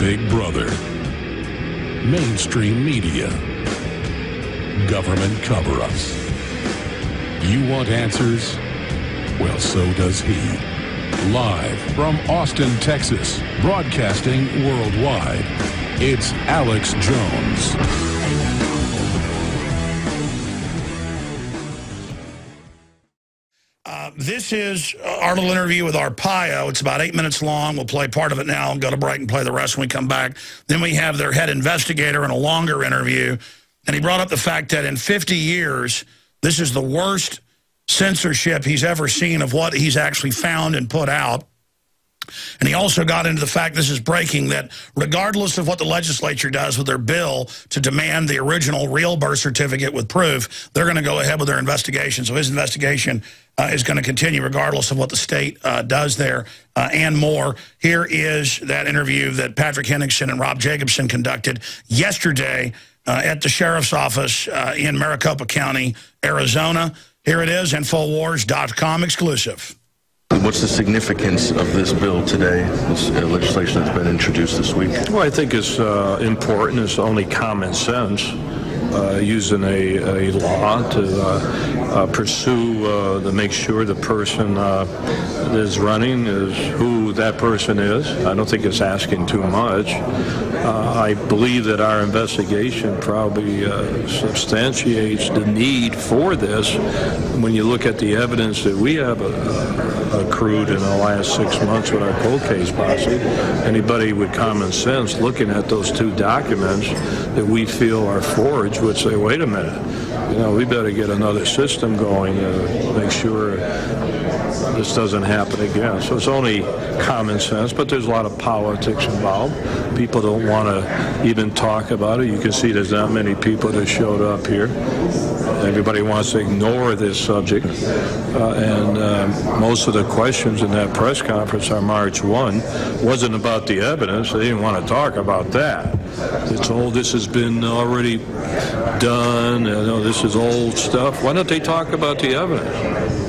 Big Brother, mainstream media, government cover-ups. You want answers? Well, so does he. Live from Austin, Texas, broadcasting worldwide, it's Alex Jones. This is our little interview with Arpaio. It's about 8 minutes long. We'll play part of it now and go to break and play the rest when we come back. Then we have their head investigator in a longer interview. And he brought up the fact that in 50 years, this is the worst censorship he's ever seen of what he's actually found and put out. And he also got into the fact, this is breaking, that regardless of what the legislature does with their bill to demand the original real birth certificate with proof, they're going to go ahead with their investigation. So his investigation is going to continue regardless of what the state does there and more. Here is that interview that Patrick Henningsen and Rob Jacobson conducted yesterday at the sheriff's office in Maricopa County, Arizona. Here it is, Infowars.com exclusive. What's the significance of this bill today, this legislation that's been introduced this week? Well, I think it's important. It's only common sense, using a law to pursue, to make sure the person that is running is who that person is. I don't think it's asking too much. I believe that our investigation probably substantiates the need for this. When you look at the evidence that we have accrued in the last 6 months with our cold case posse, anybody with common sense looking at those two documents that we feel are forged would say, wait a minute, you know, we better get another system going to make sure this doesn't happen again. So it's only common sense, but there's a lot of politics involved. People don't want to even talk about it. You can see there's not many people that showed up here. Everybody wants to ignore this subject. And most of the questions in that press conference on March 1 wasn't about the evidence. They didn't want to talk about that. It's all, this has been already done. You know, this is old stuff. Why don't they talk about the evidence?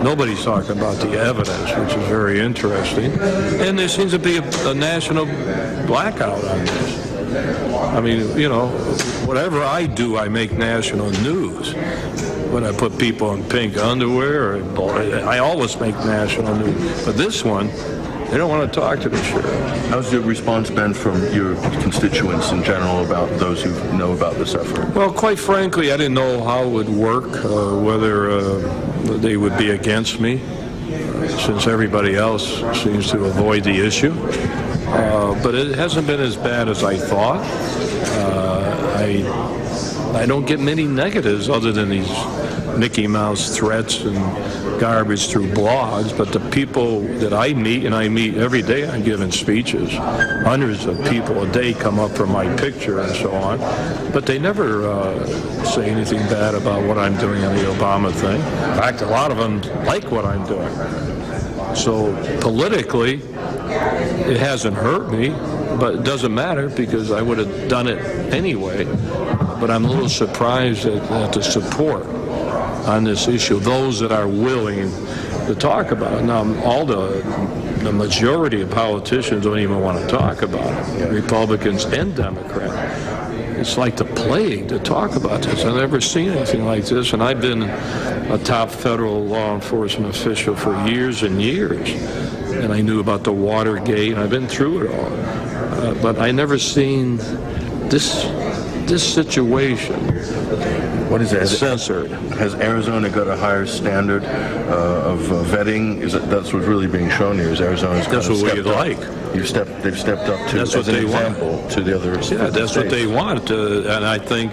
Nobody's talking about the evidence, which is very interesting. And there seems to be a national blackout on this. I mean, you know, whatever I do, I make national news. When I put people in pink underwear, I always make national news. But this one, they don't want to talk to the sheriff. How's your response been from your constituents in general about those who know about this effort? Well, quite frankly, I didn't know how it would work, whether they would be against me, since everybody else seems to avoid the issue. But it hasn't been as bad as I thought. I don't get many negatives other than these Mickey Mouse threats and garbage through blogs, but the people that I meet, and I meet every day, I'm giving speeches, hundreds of people a day come up for my picture and so on, but they never say anything bad about what I'm doing on the Obama thing. In fact, a lot of them like what I'm doing. So politically, it hasn't hurt me, but it doesn't matter because I would have done it anyway. But I'm a little surprised at the support on this issue, those that are willing to talk about it. Now, all the majority of politicians don't even want to talk about it, Republicans and Democrats. It's like the plague to talk about this. I've never seen anything like this, and I've been a top federal law enforcement official for years and years, and I knew about the Watergate, and I've been through it all. But I never seen this situation. What is it? Censored. Has Arizona got a higher standard of vetting? That's what's really being shown here? Is Arizona's that's kind of what we'd like. They've stepped up to, that's what they want. To the other. Yeah, that's states. What they want. And I think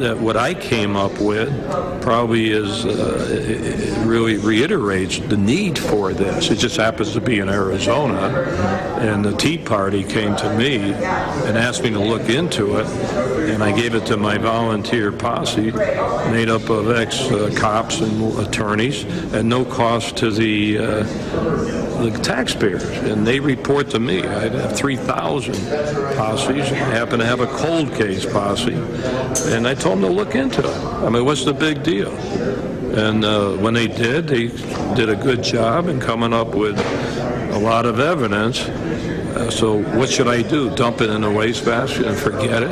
that what I came up with probably is it really reiterates the need for this. It just happens to be in Arizona, and the Tea Party came to me and asked me to look into it, and I gave it to my volunteer posse, made up of ex-cops and attorneys, at no cost to the taxpayers, and they report to me. I have 3,000 posses. I happen to have a cold case posse, and I told them to look into it. I mean, what's the big deal? And when they did a good job in coming up with a lot of evidence. So what should I do? Dump it in a wastebasket and forget it?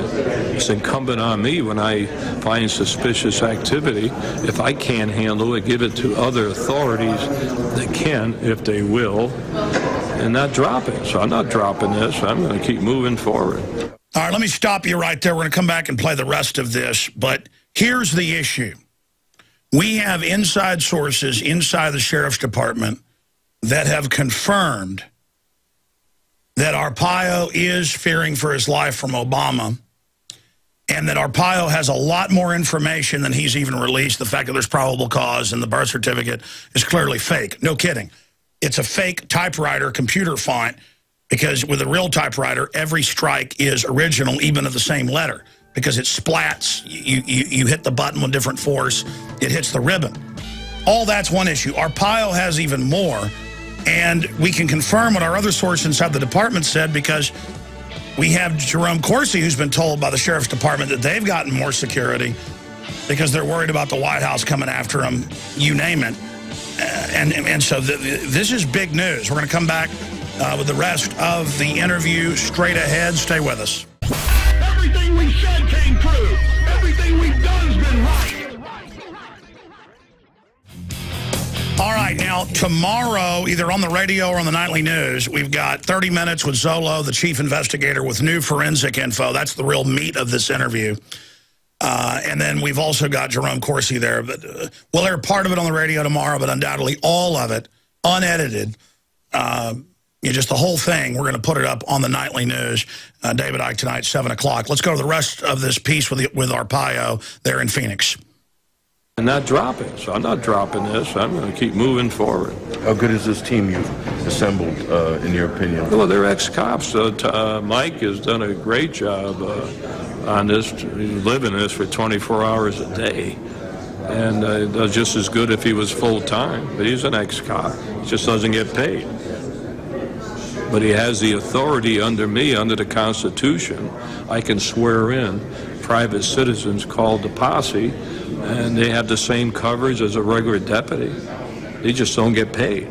It's incumbent on me when I find suspicious activity. If I can't handle it, give it to other authorities that can, if they will, and not drop it. So I'm not dropping this. I'm going to keep moving forward. All right, let me stop you right there. We're going to come back and play the rest of this. But here's the issue. We have inside sources inside the Sheriff's Department that have confirmed that Arpaio is fearing for his life from Obama, and that Arpaio has a lot more information than he's even released. The fact that there's probable cause and the birth certificate is clearly fake. No kidding. It's a fake typewriter computer font, because with a real typewriter, every strike is original, even of the same letter, because it splats. You hit the button with different force. It hits the ribbon. All that's one issue. Arpaio has even more. And we can confirm what our other source inside the department said, because we have Jerome Corsi, who's been told by the Sheriff's Department that they've gotten more security because they're worried about the White House coming after them, you name it. And so this is big news. We're going to come back with the rest of the interview straight ahead. Stay with us. Everything we said came true. Everything we've done's been right. All right, now, tomorrow, either on the radio or on the nightly news, we've got 30 minutes with Zolo, the chief investigator, with new forensic info. That's the real meat of this interview. And then we've also got Jerome Corsi there. But we'll air part of it on the radio tomorrow, but undoubtedly all of it, unedited, just the whole thing, we're going to put it up on the nightly news. David Icke tonight, 7 o'clock. Let's go to the rest of this piece with Arpaio there in Phoenix. And not dropping. So I'm not dropping this. I'm going to keep moving forward. How good is this team you've assembled, in your opinion? Well, they're ex-cops. Mike has done a great job on this. He's living this for 24 hours a day. And does just as good if he was full-time. But he's an ex-cop. He just doesn't get paid. But he has the authority under me, under the Constitution. I can swear in private citizens called the posse, and they have the same coverage as a regular deputy. They just don't get paid.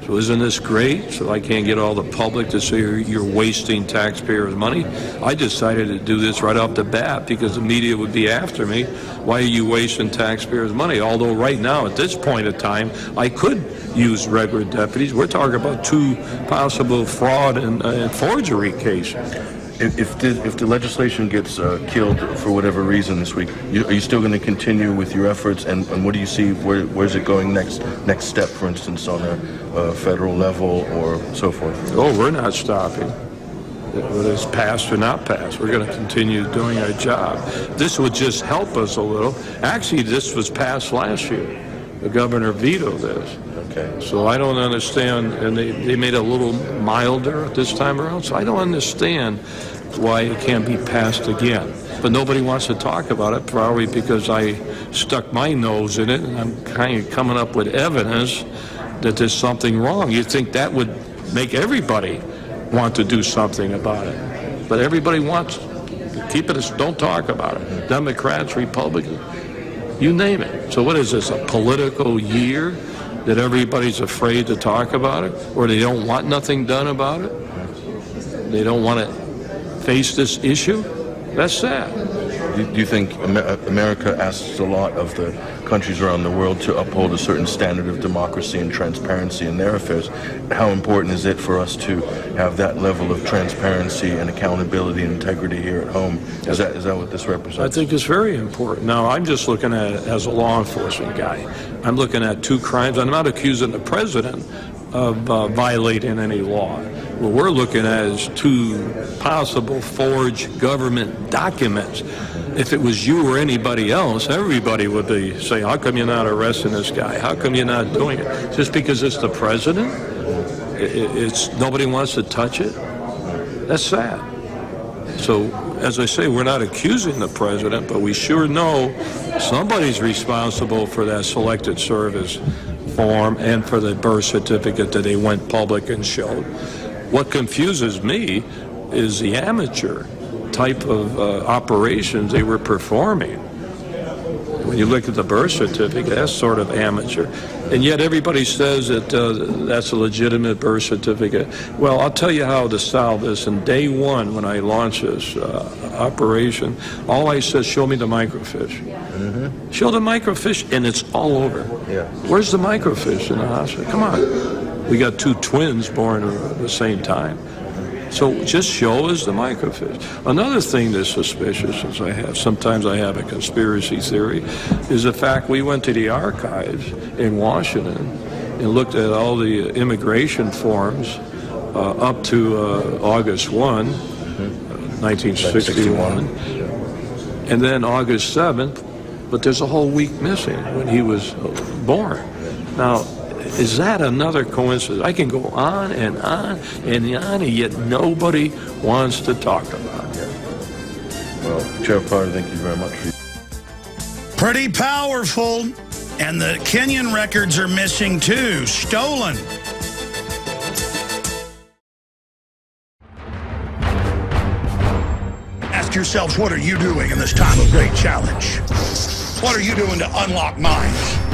So isn't this great? So I can't get all the public to say you're wasting taxpayers' money. I decided to do this right off the bat because the media would be after me. Why are you wasting taxpayers' money? Although right now, at this point in time, I could use regular deputies. We're talking about 2 possible fraud and forgery cases. If the legislation gets killed for whatever reason this week, are you still going to continue with your efforts? And what do you see? Where's it going next step, for instance, on a federal level or so forth? Oh, we're not stopping. Whether it's passed or not passed, we're going to continue doing our job. This would just help us a little. Actually, this was passed last year. The governor vetoed this. Okay. So I don't understand, and they made it a little milder this time around, so I don't understand why it can't be passed again. But nobody wants to talk about it, probably because I stuck my nose in it, and I'm kind of coming up with evidence that there's something wrong. You'd think that would make everybody want to do something about it. But everybody wants to keep it, don't talk about it. Democrats, Republicans, you name it. So what is this, a political year that everybody's afraid to talk about it, or they don't want nothing done about it? They don't want to face this issue? That's sad. Do you think America asks a lot of the countries around the world to uphold a certain standard of democracy and transparency in their affairs? How important is it for us to have that level of transparency and accountability and integrity here at home? Is that what this represents? I think it's very important. Now, I'm just looking at it as a law enforcement guy. I'm looking at 2 crimes. I'm not accusing the president of violating any law. What we're looking at is 2 possible forged government documents. If it was you or anybody else, everybody would be saying, how come you're not arresting this guy? How come you're not doing it? Just because it's the president? Nobody wants to touch it? That's sad. So, as I say, we're not accusing the president, but we sure know somebody's responsible for that selected service form and for the birth certificate that they went public and showed. What confuses me is the amateur type of operations they were performing. When you look at the birth certificate, that's sort of amateur. And yet everybody says that that's a legitimate birth certificate. Well, I'll tell you how to solve this. In day one, when I launched this operation, all I said, show me the microfiche. Mm-hmm. Show the microfiche, and it's all over. Yeah. Where's the microfiche in the hospital? Come on. We got 2 twins born at the same time. So just show us the microfiche. Another thing that's suspicious, sometimes I have a conspiracy theory, is the fact we went to the archives in Washington and looked at all the immigration forms up to August 1, 1961, and then August 7th, but there's a whole week missing when he was born. Now, is that another coincidence? I can go on and on and on, and yet nobody wants to talk about it. Well, Chair Carter, thank you very much for Pretty powerful. And the Kenyan records are missing too, stolen. Ask yourselves, what are you doing in this time of great challenge? What are you doing to unlock minds?